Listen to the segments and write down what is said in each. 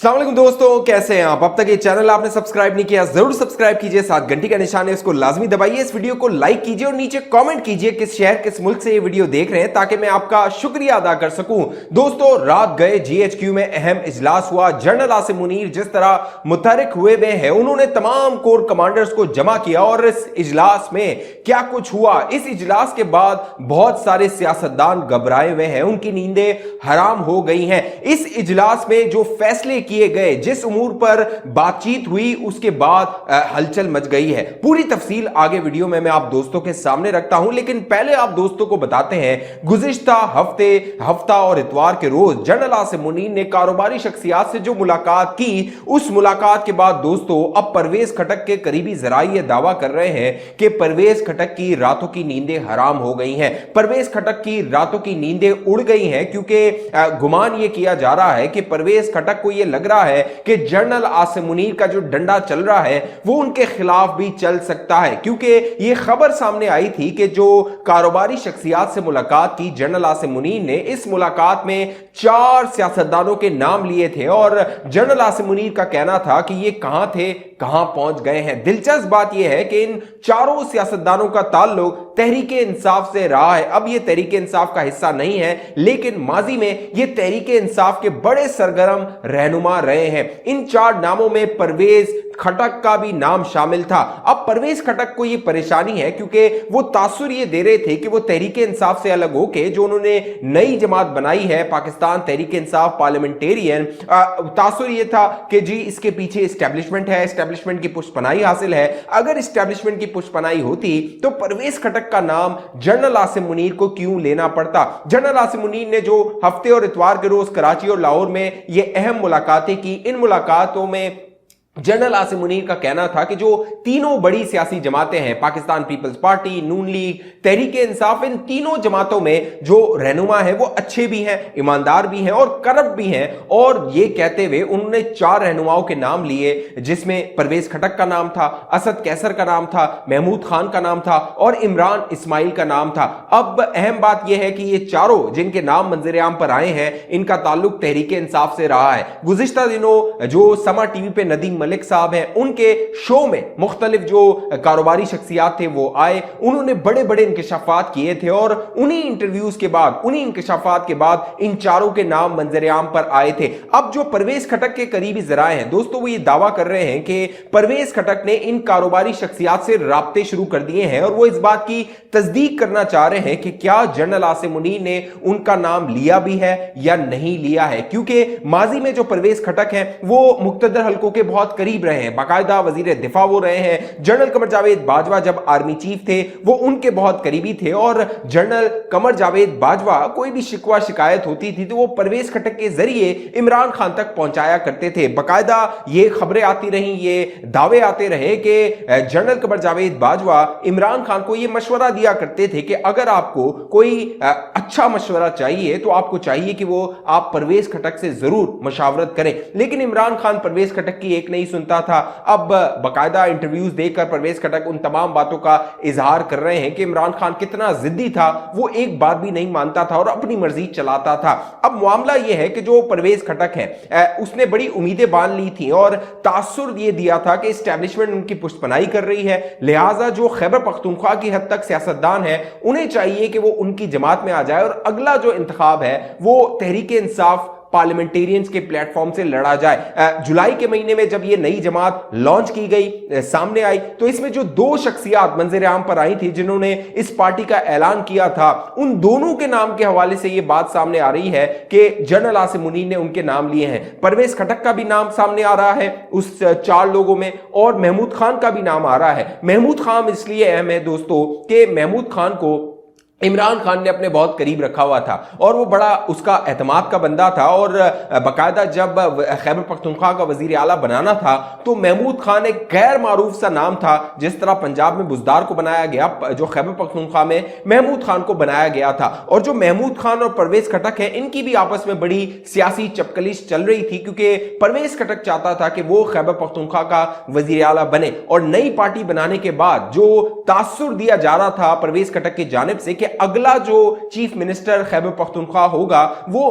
अस्सलाम वालेकुम दोस्तों, कैसे हैं आप? अब तक ये चैनल आपने सब्सक्राइब नहीं किया, जरूर सब्सक्राइब कीजिए, साथ घंटी का निशान है उसको लाजमी दबाइए, इस वीडियो को लाइक कीजिए और नीचे कमेंट कीजिए किस शहर किस मुल्क से ये वीडियो देख रहे हैं ताकि मैं आपका शुक्रिया अदा कर सकूं। दोस्तों, रात गए जीएचक्यू में अहम इजलास हुआ। जनरल आसिम मुनीर जिस तरह मुतहरिक हुए में है, उन्होंने तमाम कोर कमांडर्स को जमा किया और इस इजलास में क्या कुछ हुआ, इस इजलास के बाद बहुत सारे सियासतदान घबराए हुए हैं, उनकी नींदें हराम हो गई हैं। इस इजलास में जो फैसले किए गए, जिस उमूर पर बातचीत हुई, उसके बाद हलचल मच गई है। पूरी तफसील आगे वीडियो में मैं आप दोस्तों के सामने रखता हूं, लेकिन पहले आप दोस्तों को बताते हैं गुज़िश्ता हफ्ता और इतवार के रोज जनरल आसिम मुनीर ने कारोबारी शख्सियात से जो मुलाकात की, उस मुलाकात के बाद दोस्तों अब परवेज खटक के करीबी जराए यह दावा कर रहे हैं कि परवेज खटक की रातों की नींदें हराम हो गई हैं। परवेज खटक की रातों की नींदें उड़ गई हैं क्योंकि गुमान यह किया जा रहा है कि परवेज खटक को यह लग रहा है कि जनरल आसिम मुनीर का जो डंडा चल रहा है वो उनके खिलाफ भी चल सकता है, क्योंकि यह खबर सामने आई थी कि जो कारोबारी शख्सियात से मुलाकात की जनरल आसिम मुनीर ने, इस मुलाकात में 4 सियासतदानों के नाम लिए थे और जनरल आसिम मुनीर का कहना था कि ये कहां थे, कहां पहुंच गए हैं। दिलचस्प बात यह है कि इन चारों सियासतदानों का ताल्लुक तहरीके इंसाफ से रहा है। अब ये तहरीके इंसाफ का हिस्सा नहीं है, लेकिन माजी में ये तहरीके इंसाफ के बड़े सरगर्म रहनुमा रहे हैं। इन 4 नामों में परवेज खटक का भी नाम शामिल था। अब परवेज खटक को यह परेशानी है क्योंकि वो तासुर ये दे रहे थे कि वो तहरीके इंसाफ से अलग होके जो उन्होंने नई जमात बनाई है, पाकिस्तान तहरीके इंसाफ पार्लियामेंटेरियन, तासुर ये था कि जी इसके पीछे एस्टेब्लिशमेंट है, एस्टेब्लिशमेंट की पुष्पनाई हासिल है। अगर एस्टेब्लिशमेंट की पुष्पनाई होती तो परवेज खटक का नाम जनरल आसिम मुनीर को क्यों लेना पड़ता। जनरल आसिम मुनीर ने जो हफ्ते और इतवार के रोज कराची और लाहौर में ये अहम मुलाकातें की, इन मुलाकातों में जनरल आसिम मुनीर का कहना था कि जो तीनों बड़ी सियासी जमातें हैं, पाकिस्तान पीपल्स पार्टी, नून लीग, तहरीके इंसाफ, इन तीनों जमातों में जो रहनुमा है वो अच्छे भी हैं, ईमानदार भी हैं और करप्ट भी हैं। और ये कहते हुए उन्होंने 4 रहनुमाओं के नाम लिए, जिसमें परवेज खटक का नाम था, असद कैसर का नाम था, महमूद खान का नाम था और इमरान इस्माइल का नाम था। अब अहम बात यह है कि ये चारों जिनके नाम मंजर आम पर आए हैं, इनका ताल्लुक तहरीके इंसाफ से रहा है। गुज़िश्ता दिनों जो समा टीवी पे नदीम मलिक साहब हैं, उनके शो में मुख्तलिफ जो कारोबारी शख्सियात थे वो आए, उन्होंने बड़े बड़े इंकशाफात किए थे और उन्हीं इंटरव्यूज के बाद, उन्हीं इंकशाफात के बाद इन चारों के नाम मंजर आम पर आए थे। अब जो परवेज खटक के करीबी जराए हैं दोस्तों, वो ये दावा कर रहे हैं कि परवेज खटक ने इन कारोबारी शख्सियात से राब्ते शुरू कर दिए हैं और वो इस बात की तस्दीक करना चाह रहे हैं कि क्या जनरल आसिम मुनीर ने उनका नाम लिया भी है या नहीं लिया है, क्योंकि माजी में जो परवेज खटक है वो मुक्तदर हल्कों के बहुत करीब रहे हैं, बाकायदा वजीर दिफा वो रहे हैं। जनरल कमर जावेद बाजवा जब आर्मी चीफ थे वो उनके बहुत करीबी थे और जनरल कमर जावेद बाजवा कोई भी शिकवा शिकायत होती थी तो वो परवेज खटक के जरिए इमरान खान तक पहुंचाया करते थे। बाकायदा ये खबरें आती रही, ये दावे आते रहे कि जनरल कमर जावेद बाजवा इमरान खान को ये मशवरा दिया करते थे कि अगर आपको कोई अच्छा मशवरा चाहिए तो आपको चाहिए कि वो आप परवेज खटक से जरूर मशावरत करें। लेकिन इमरान खान परवेज खटक की एक नहीं सुनता था। अब बाकायदा इंटरव्यूज देकर परवेज खटक उन तमाम बातों का इजहार कर रहे हैं कि इमरान खान कितना जिद्दी था, वो एक बात भी नहीं मानता था और अपनी मर्जी चलाता था। अब मामला यह है कि जो परवेज खटक है उसने बड़ी उम्मीदें बांध ली थी और तासुर ये दिया था कि एस्टेब्लिशमेंट उनकी पुष्पनाई कर रही है, लिहाजा जो खैबर पख्तूनख्वा की हद तक सियासतदान है उन्हें चाहिए कि वो उनकी जमात में आ जाए और अगला जो इंतखाब है वो तहरीके इंसाफ पार्लियामेंटेरियंस के प्लेटफॉर्म से लड़ा जाए। जुलाई के महीने में जब ये नई जमात लॉन्च की गई, सामने आई, तो इसमें जो 2 शख्सियात मंजर आम पर आई थी जिन्होंने इस पार्टी का ऐलान किया था, उन दोनों के नाम के हवाले से यह बात सामने आ रही है कि जनरल आसिम मुनीर ने उनके नाम लिए हैं। परवेज खटक का भी नाम सामने आ रहा है उस 4 लोगों में और महमूद खान का भी नाम आ रहा है। महमूद खान इसलिए अहम है दोस्तों कि महमूद खान को इमरान खान ने अपने बहुत करीब रखा हुआ था और वो बड़ा उसका एतमाद का बंदा था और बाकायदा जब खैबर पख्तूनख्वा का वजीर आला बनाना था तो महमूद खान एक गैर मारूफ सा नाम था। जिस तरह पंजाब में बुजदार को बनाया गया, जो खैबर पख्तूनख्वा में महमूद खान को बनाया गया था। और जो महमूद खान और परवेज खटक है, इनकी भी आपस में बड़ी सियासी चपकलिश चल रही थी क्योंकि परवेज खटक चाहता था कि वो खैबर पख्तूनख्वा का वजीर आला बने और नई पार्टी बनाने के बाद जो तासुर दिया जा रहा था परवेज खटक की जानिब से कि अगला जो चीफ मिनिस्टर खैबर पख्तूनख्वा होगा वो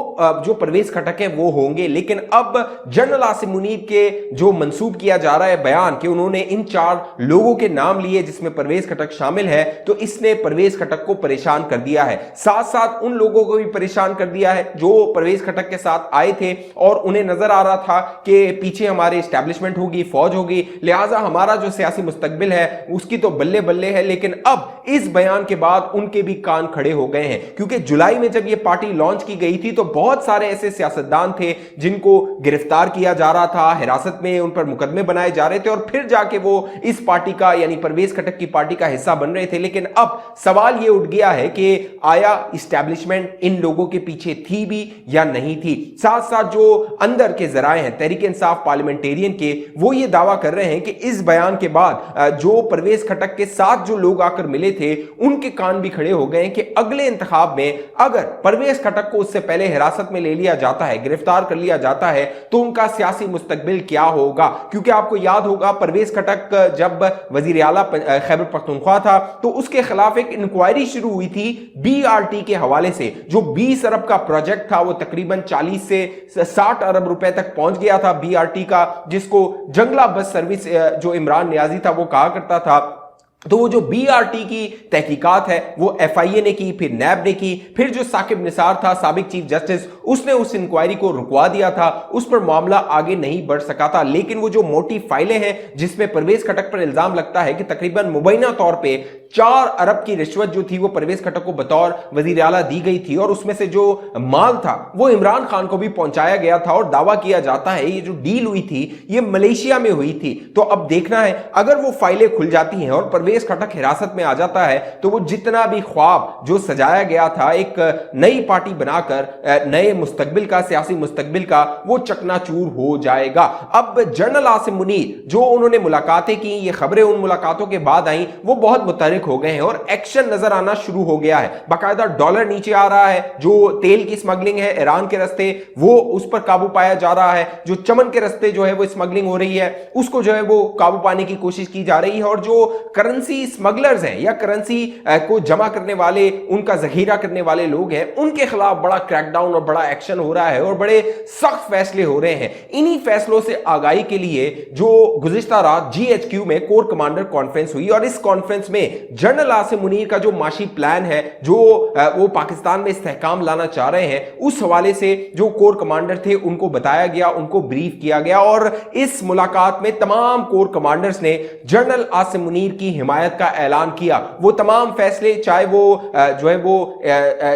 जो परवेज खटक है वो होंगे। लेकिन अब जनरल आसिम मुनीर के जो मंसूब किया जा रहा है बयान कि उन्होंने इन 4 लोगों के नाम लिए जिसमें परवेज खटक शामिल है, तो इसने परवेज खटक को परेशान कर दिया है, साथ साथ उन लोगों को भी परेशान कर दिया है जो परवेज खटक के साथ आए थे और उन्हें नजर आ रहा था कि पीछे हमारे एस्टैब्लिशमेंट होगी, फौज होगी, लिहाजा हमारा जो सियासी मुस्तकबिल है उसकी तो बल्ले बल्ले है। लेकिन अब इस बयान के बाद उनके भी कान खड़े हो गए हैं, क्योंकि जुलाई में जब यह पार्टी लॉन्च की गई थी तो बहुत सारे ऐसे सियासतदान थे जिनको गिरफ्तार किया जा रहा था, हिरासत में उन पर मुकदमे बनाए जा रहे थे और फिर जाके वो इस पार्टी का यानी परवेज खटक की पार्टी का हिस्सा बन रहे थे। लेकिन अब सवाल ये उठ गया है कि आया इस्टेब्लिशमेंट इन लोगों के पीछे थी भी या नहीं थी। साथ साथ जो अंदर के जराए हैं तहरीक इंसाफ पार्लियामेंटेरियन के, वो ये दावा कर रहे हैं कि इस बयान के बाद जो परवेज खटक के साथ जो लोग आकर मिले थे उनके कान भी खड़े हो गए कि अगले इंतखाब में अगर परवेज खटक को उससे पहले हिरासत में ले लिया जाता है, गिरफ्तार कर लिया जाता है, तो उनका सियासी मुस्तकबिल क्या होगा। क्योंकि आपको याद होगा परवेज खटक जब वजीर आला खैबर पख्तूनख्वा था तो उसके खिलाफ एक इंक्वायरी शुरू हुई थी BRT के हवाले से। जो 20 अरब का प्रोजेक्ट था वो तकरीबन 40 से 60 अरब रुपए तक पहुंच गया था BRT का, जिसको जंगला बस सर्विस जो इमरान नियाजी था वो कहा करता था। तो वो जो BRT की तहकीकात है वो FIA ने की, फिर नैब ने की, फिर जो साकिब निसार था साबिक चीफ जस्टिस उसने उस इंक्वायरी को रुकवा दिया था, उस पर मामला आगे नहीं बढ़ सका था। लेकिन वो जो मोटी फाइलें हैं जिसमें परवेज खटक पर इल्जाम लगता है कि तकरीबन मुबैना तौर पे 4 अरब की रिश्वत जो थी वो परवेज खटक को बतौर वजीर आला दी गई थी और उसमें से जो माल था वो इमरान खान को भी पहुंचाया गया था और दावा किया जाता है ये जो डील हुई थी ये मलेशिया में हुई थी। तो अब देखना है अगर वो फाइलें खुल जाती हैं और परवेज खटक हिरासत में आ जाता है तो वो जितना भी ख्वाब जो सजाया गया था एक नई पार्टी बनाकर नए मुस्तकबिल का, सियासी मुस्तकबिल का, वो चकनाचूर हो जाएगा। अब जनरल आसिम मुनीर जो उन्होंने मुलाकातें की, ये खबरें उन मुलाकातों के बाद आई, वो बहुत मुतहरिक हो गए हैं और एक्शन नजर आना शुरू हो गया है। बाकायदा डॉलर नीचे आ रहा है, जो तेल की स्मगलिंग है ईरान के रास्ते वो उस पर काबू पाया जा रहा है, जो चमन के रास्ते जो है वो स्मगलिंग हो रही है उसको जो है वो काबू पाने की कोशिश की जा रही है और जो करेंसी स्मगलर्स हैं या करेंसी को जमा करने वाले, उनका जखीरा करने वाले लोग हैं, उनके खिलाफ बड़ा क्रैकडाउन और बड़ा एक्शन हो रहा है और बड़े सख्त फैसले हो रहे हैं। इन्हीं फैसलों से आगाही के लिए जो गुज़िश्ता रात GHQ में कोर कमांडर कॉन्फ्रेंस हुई और इस कॉन्फ्रेंस में जनरल आसिम मुनीर का जो माशी प्लान है जो वो पाकिस्तान में इस्तेहकाम लाना चाह रहे हैं उस हवाले से जो कोर कमांडर थे उनको बताया गया, उनको ब्रीफ किया गया और इस मुलाकात में तमाम कोर कमांडर्स ने जनरल आसिम मुनीर की हिमायत का ऐलान किया। वो तमाम फैसले, चाहे वो जो है वो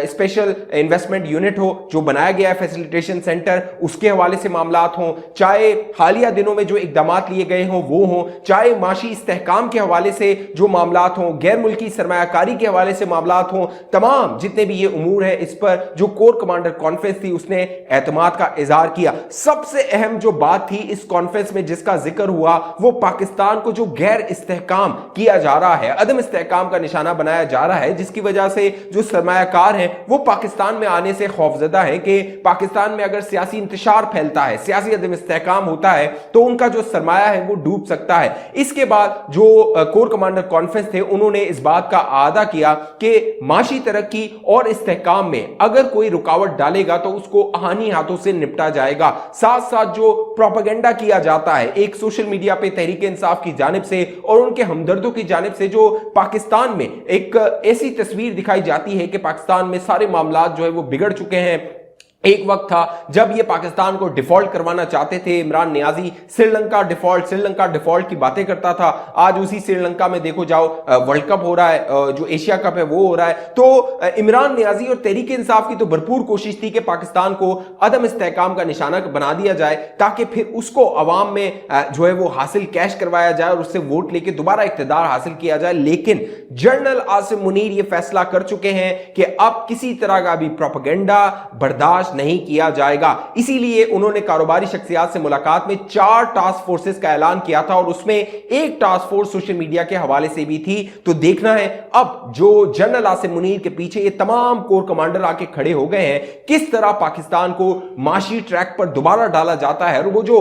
स्पेशल इन्वेस्टमेंट यूनिट हो जो बनाया गया है फैसिलिटेशन सेंटर, उसके हवाले से मामलात हों, चाहे हालिया दिनों में जो इकदामात लिए गए हों वो हों, चाहे माशी इस्तेहकाम के हवाले से जो मामलात हों, गैर मुल्की सरमायाकारी के हवाले से मामलात हों, तमाम जितने भी ये उमूर है इस पर जो कोर कमांडर कॉन्फ्रेंस थी उसने एतमाद का इजहार किया। सबसे अहम जो बात थी इस कॉन्फ्रेंस में जिसका जिक्र हुआ वो पाकिस्तान को जो गैर इस्तेहकाम किया जा रहा है, अदम इस्तेहकाम का निशाना बनाया जा रहा है, जिसकी वजह से जो सरमायाकार हैं वो पाकिस्तान में आने से खौफजदा है कि पाकिस्तान में अगर सियासी इंतशार फैलता है, सियासी अदम इस्तेहकाम होता है तो उनका जो सरमाया है वो डूब सकता है। इसके बाद जो कोर कमांडर कॉन्फ्रेंस थे उन्होंने इस बात का आदा किया कि माशी तरक्की और इस्तेहकाम में अगर कोई रुकावट डालेगा तो उसको आहानी हाथों से निपटा जाएगा। साथ साथ जो प्रोपेगेंडा किया जाता है एक सोशल मीडिया पे तहरीक इंसाफ की जानिब से और उनके हमदर्दों की जानिब से जो पाकिस्तान में एक ऐसी तस्वीर दिखाई जाती है कि पाकिस्तान में सारे मामलात जो है वो बिगड़ चुके हैं। एक वक्त था जब ये पाकिस्तान को डिफॉल्ट करवाना चाहते थे इमरान नियाजी, श्रीलंका डिफॉल्ट की बातें करता था। आज उसी श्रीलंका में देखो जाओ वर्ल्ड कप हो रहा है, जो एशिया कप है वो हो रहा है। तो इमरान नियाजी और तहरीक इंसाफ की तो भरपूर कोशिश थी कि पाकिस्तान को अदम इस्तेहकाम का निशाना बना दिया जाए ताकि फिर उसको अवाम में जो है वो हासिल कैश करवाया जाए और उससे वोट लेके दोबारा इख्तिदार हासिल किया जाए। लेकिन जनरल आसिम मुनीर ये फैसला कर चुके हैं कि अब किसी तरह का भी प्रोपेगेंडा बर्दाश्त नहीं किया जाएगा। इसीलिए उन्होंने कारोबारी शख्सियात से मुलाकात में 4 टास्क फोर्सेस का ऐलान किया था और उसमें एक टास्क फोर्स सोशल मीडिया के हवाले से भी थी। तो देखना है अब जो जनरल आसिम मुनीर के पीछे ये तमाम कोर कमांडर आके खड़े हो गए हैं, किस तरह पाकिस्तान को माशी ट्रैक पर दोबारा डाला जाता है। और वो जो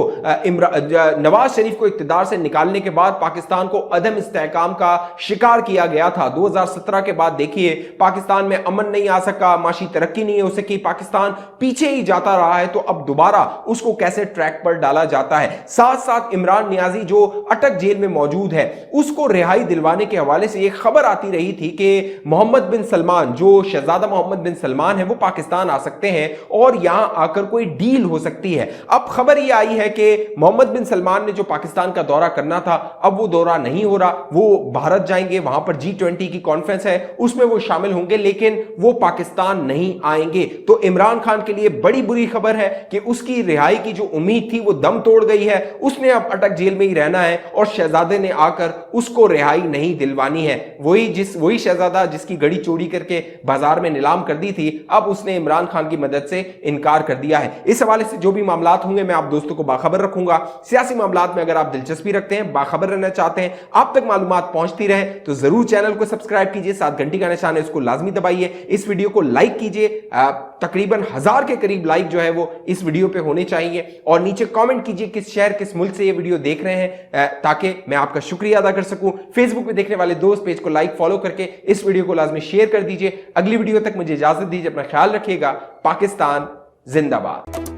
नवाज शरीफ को इख्तिदार से निकालने के बाद पाकिस्तान को अदम इस्तेहकाम का शिकार किया गया था 2017 के बाद, देखिए पाकिस्तान में अमन नहीं आ सका, माशी तरक्की नहीं हो सकी, पाकिस्तान पीछे ही जाता रहा है। तो अब दोबारा उसको कैसे ट्रैक पर डाला जाता है। साथ साथ इमरान नियाजी जो अटक जेल में मौजूद है उसको रिहाई दिलवाने के हवाले से एक खबर आती रही थी कि मोहम्मद बिन सलमान, जो शहजादा मोहम्मद बिन सलमान है, वो पाकिस्तान आ सकते हैं और यहां आकर कोई डील हो सकती है। अब खबर यह आई है कि मोहम्मद बिन सलमान ने जो पाकिस्तान का दौरा करना था अब वो दौरा नहीं हो रहा, वो भारत जाएंगे, वहां पर G20 की कॉन्फ्रेंस है उसमें वो शामिल होंगे, लेकिन वो पाकिस्तान नहीं आएंगे। तो इमरान खान के लिए बड़ी बुरी खबर है कि उसकी रिहाई की जो उम्मीद थी वो दम तोड़ गई है। उसने अब अटक जेल में ही रहना है और शहजादे ने आकर उसको रिहाई नहीं दिलवानी है। वही शहजादा जिसकी गड़ी चोरी करके बाजार में नीलाम कर दी थी, अब उसने इमरान खान की मदद से इनकार कर दिया है। इस हवाले से जो भी मामलात होंगे मैं आप दोस्तों को बाखबर रखूंगा। सियासी मामलात में अगर आप दिलचस्पी रखते हैं, बाखबर रहना चाहते हैं, आप तक मालूमात पहुंचती रहे, तो जरूर चैनल को सब्सक्राइब कीजिए, साथ घंटी का निशान है उसको लाजमी दबाइए, इस वीडियो को लाइक कीजिए। तकरीबन 1000 के करीब लाइक जो है वो इस वीडियो पे होने चाहिए और नीचे कमेंट कीजिए किस शहर किस मुल्क से ये वीडियो देख रहे हैं, ताकि मैं आपका शुक्रिया अदा कर सकूं। फेसबुक पे देखने वाले दोस्त पेज को लाइक फॉलो करके इस वीडियो को लाजमी शेयर कर दीजिए। अगली वीडियो तक मुझे इजाजत दीजिए, अपना ख्याल रखिएगा। पाकिस्तान जिंदाबाद।